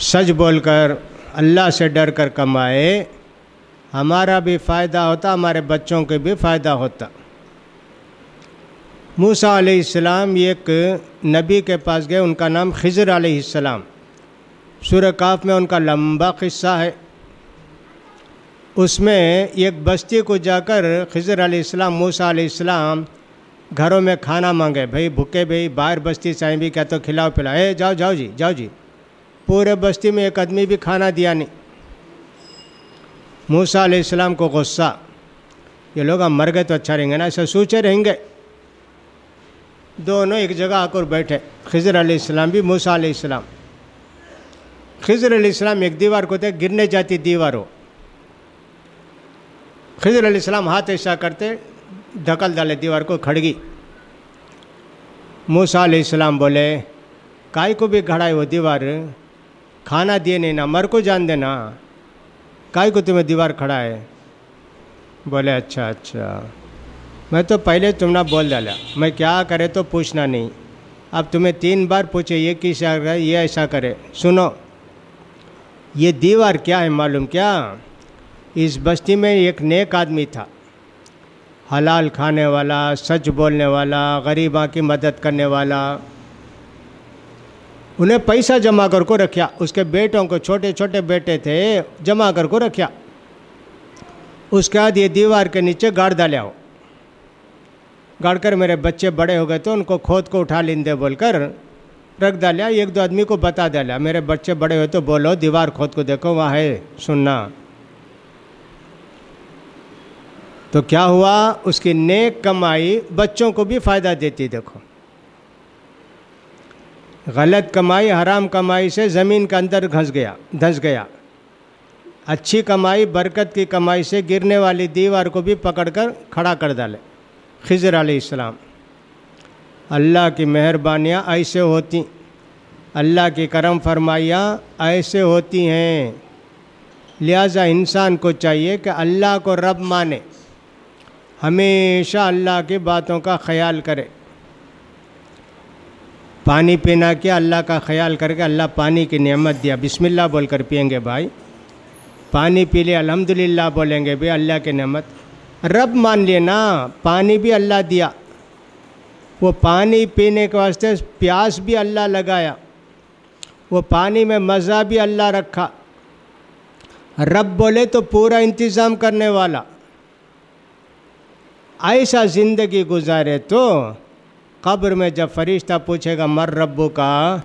सच बोलकर अल्लाह से डर कर कमाए, हमारा भी फ़ायदा होता, हमारे बच्चों के भी फ़ायदा होता। मूसा अलैहिस्सलाम एक नबी के पास गए, उनका नाम खिज़र अलैहिस्सलाम। सूरह काफ में उनका लंबा किस्सा है। उसमें एक बस्ती को जाकर खिज़र अलैहिस्सलाम, मूसा अलैहिस्सलाम घरों में खाना मांगे, भाई भूखे भाई बाहर बस्ती से आए भी, क्या तो खिलाओ पिलाओ, जाओ जाओ जी जाओ जी। पूरे बस्ती में एक आदमी भी खाना दिया नहीं। मूसा अलैहिस्सलाम को गुस्सा, ये लोग हम मर गए तो अच्छा रहेंगे ना, ऐसा सोचे रहेंगे। दोनों एक जगह आकर बैठे, खिज़र अलैहिस्सलाम भी, मूसा अलैहिस्सलाम। खिज़र अलैहिस्सलाम एक दीवार को थे, गिरने जाती दीवार हो। खिज़र अलैहिस्सलाम हाथ ऐसा करते धकल डाले दीवार को, खड़गी। मूसा अलैहिस्सलाम बोले काय को भी खड़ा है वो दीवार, खाना दिए नहीं ना, मर को जान देना, काय को तुम्हें दीवार खड़ा है। बोले अच्छा अच्छा, मैं तो पहले तुमने बोल डाला, मैं क्या करे तो पूछना नहीं। अब तुम्हें 3 बार पूछे ये किसा करे, ये ऐसा करे। सुनो, ये दीवार क्या है मालूम क्या, इस बस्ती में एक नेक आदमी था, हलाल खाने वाला, सच बोलने वाला, गरीबा की मदद करने वाला। उन्हें पैसा जमा कर को रखा, उसके बेटों को, छोटे छोटे बेटे थे, जमा कर को रखा। उसके बाद ये दीवार के नीचे गाड़ डाला हो, गाड़ कर मेरे बच्चे बड़े हो गए तो उनको खोद को उठा लेंदे बोलकर रख डाला। 1-2 आदमी को बता डाला, मेरे बच्चे बड़े हुए तो बोलो दीवार खोद को देखो वहाँ है, सुनना। तो क्या हुआ, उसकी नेक कमाई बच्चों को भी फ़ायदा देती। देखो, गलत कमाई, हराम कमाई से ज़मीन के अंदर धंस गया। अच्छी कमाई, बरकत की कमाई से गिरने वाली दीवार को भी पकड़कर खड़ा कर डाले। खिज़र अलैहिस्सलाम। अल्लाह की मेहरबानियाँ ऐसे होती, अल्लाह की करम फरमाइयाँ ऐसे होती हैं। लिहाजा इंसान को चाहिए कि अल्लाह को रब माने, हमेशा अल्लाह की बातों का ख्याल करे। पानी पीना क्या, अल्लाह का ख्याल करके अल्लाह पानी की नेमत दिया, बिस्मिल्लाह बोलकर पिएंगे भाई। पानी पी लिए अल्हम्दुलिल्लाह बोलेंगे भी, अल्लाह की नेमत। रब मान लिए ना, पानी भी अल्लाह दिया, वो पानी पीने के वास्ते प्यास भी अल्लाह लगाया, वो पानी में मज़ा भी अल्लाह रखा। रब बोले तो पूरा इंतज़ाम करने वाला। ऐसा ज़िंदगी गुजारे तो कब्र में जब फरिश्ता पूछेगा मर रब्बु का,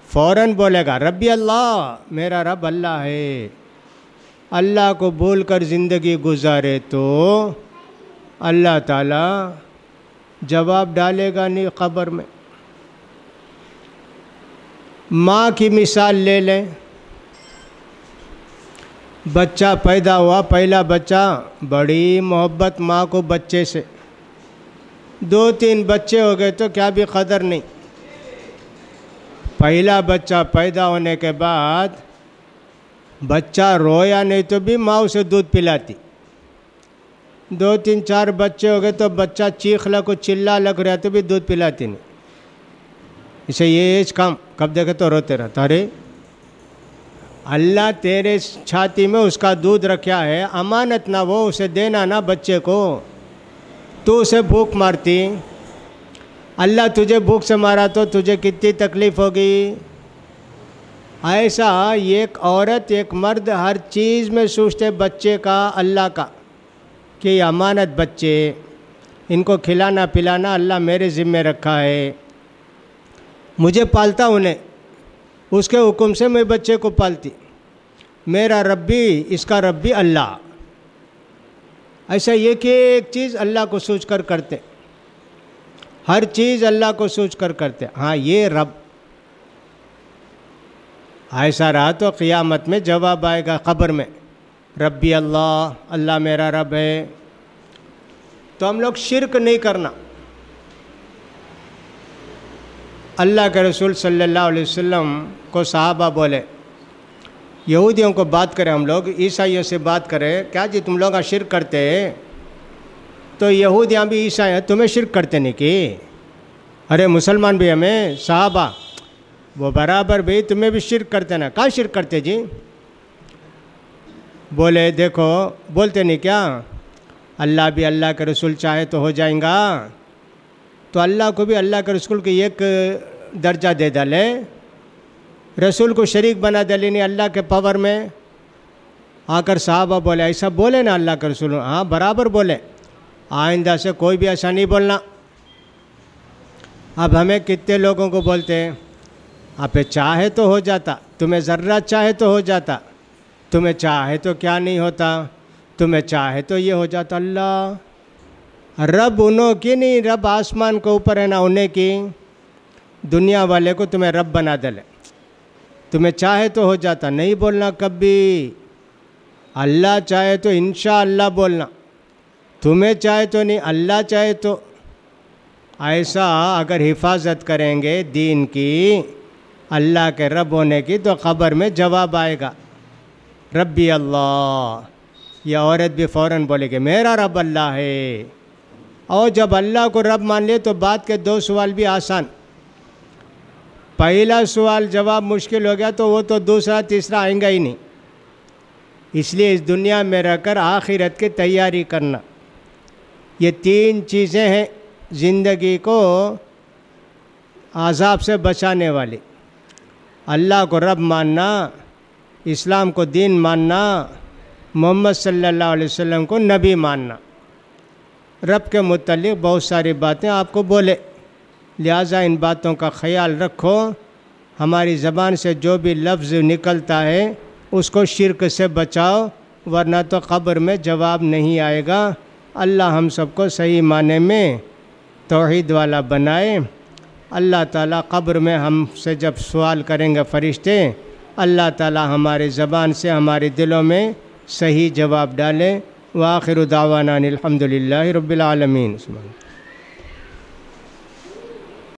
फ़ौरन बोलेगा रब्बी अल्लाह, मेरा रब अल्लाह है। अल्लाह को भूल कर ज़िंदगी गुजारे तो अल्लाह ताला जवाब डालेगा नहीं कब्र में। माँ की मिसाल ले लें, बच्चा पैदा हुआ, पहला बच्चा, बड़ी मोहब्बत माँ को बच्चे से, 2-3 बच्चे हो गए तो क्या भी कदर नहीं। पहला बच्चा पैदा होने के बाद बच्चा रोया नहीं तो भी माँ उसे दूध पिलाती। 2-3-4 बच्चे हो गए तो बच्चा चीख लग चिल्ला लग रहा तो भी दूध पिलाती नहीं। इसे ये एज कम, कब देखे तो रोते रहता। अरे अल्लाह तेरे छाती में उसका दूध रखा है, अमानत ना, वो उसे देना ना बच्चे को। तू उसे भूख मारती, अल्लाह तुझे भूख से मारा तो तुझे कितनी तकलीफ़ होगी। ऐसा एक औरत एक मर्द हर चीज़ में सोचते बच्चे का, अल्लाह का, कि अमानत बच्चे, इनको खिलाना पिलाना अल्लाह मेरे ज़िम्मे रखा है, मुझे पालता उन्हें, उसके हुक्म से मैं बच्चे को पालती, मेरा रब्बी, इसका रब्बी अल्लाह। ऐसा ये कि एक चीज़ अल्लाह को सोच कर करते, हर चीज़ अल्लाह को सोच कर करते। हाँ, ये रब ऐसा रहा तो क़ियामत में जवाब आएगा कब्र में, रब्बी अल्लाह, अल्लाह मेरा रब है। तो हम लोग शिरक नहीं करना। अल्लाह के रसूल सल्लल्लाहु अलैहि वसल्लम को सहाबा बोले, यहूदियों को बात करें हम लोग, ईसाइयों से बात करें, क्या जी तुम लोग शिरक करते हैं? तो यहूदियाँ भी ईसाई हैं, तुम्हें शिरक करते नहीं कि? अरे मुसलमान भी हमें, सहाबा वो बराबर भी, तुम्हें भी शिरक करते ना। कहाँ शिरक करते जी? बोले देखो, बोलते नहीं क्या, अल्लाह भी अल्लाह के रसूल चाहे तो हो जाएगा, तो अल्लाह को भी अल्लाह के रसूल को एक दर्जा दे डाले, रसूल को शरीक बना डाले नहीं अल्लाह के पावर में। आकर साहबा बोले, ऐसा बोले ना अल्लाह के रसूल? हाँ बराबर बोले, आइंदा से कोई भी ऐसा नहीं बोलना। अब हमें कितने लोगों को बोलते हैं, आप चाहे तो हो जाता, तुम्हें ज़र्रा चाहे तो हो जाता, तुम्हें चाहे तो क्या नहीं होता, तुम्हें चाहे तो ये हो जाता। अल्लाह रब उन्हों की नहीं, रब आसमान के ऊपर है ना, उन्हें की। दुनिया वाले को तुम्हें रब बना दले, तुम्हें चाहे तो हो जाता। नहीं बोलना कभी, अल्लाह चाहे तो इंशाअल्लाह बोलना, तुम्हें चाहे तो नहीं, अल्लाह चाहे तो। ऐसा अगर हिफाजत करेंगे दीन की, अल्लाह के रब होने की, तो क़ब्र में जवाब आएगा रब्बी अल्लाह। यह औरत भी फ़ौरन बोलेगी मेरा रब अल्लाह है। और जब अल्लाह को रब मान लिए तो बात के 2 सवाल भी आसान। पहला सवाल जवाब मुश्किल हो गया तो वो तो दूसरा तीसरा आएगा ही नहीं। इसलिए इस दुनिया में रहकर आखिरत की तैयारी करना, ये 3 चीज़ें हैं ज़िंदगी को आज़ाब से बचाने वाली। अल्लाह को रब मानना, इस्लाम को दीन मानना, मोहम्मद सल्लल्लाहु अलैहि वसल्लम को नबी मानना। रब के मुतल्लिक़ बहुत सारी बातें आपको बोले, लिहाजा इन बातों का ख्याल रखो। हमारी ज़बान से जो भी लफ्ज़ निकलता है उसको शिर्क से बचाओ, वरना तो क़ब्र में जवाब नहीं आएगा। अल्लाह हम सबको सही माने में तौहीद वाला बनाए। अल्लाह ताला क़ब्र में हमसे जब सवाल करेंगे फ़रिश्ते, अल्लाह ताला हमारे ज़बान से हमारे दिलों में सही जवाब डाले। व आखिरु दावाना अनिल हम्दुलिल्लाहि रब्बिल आलमीन।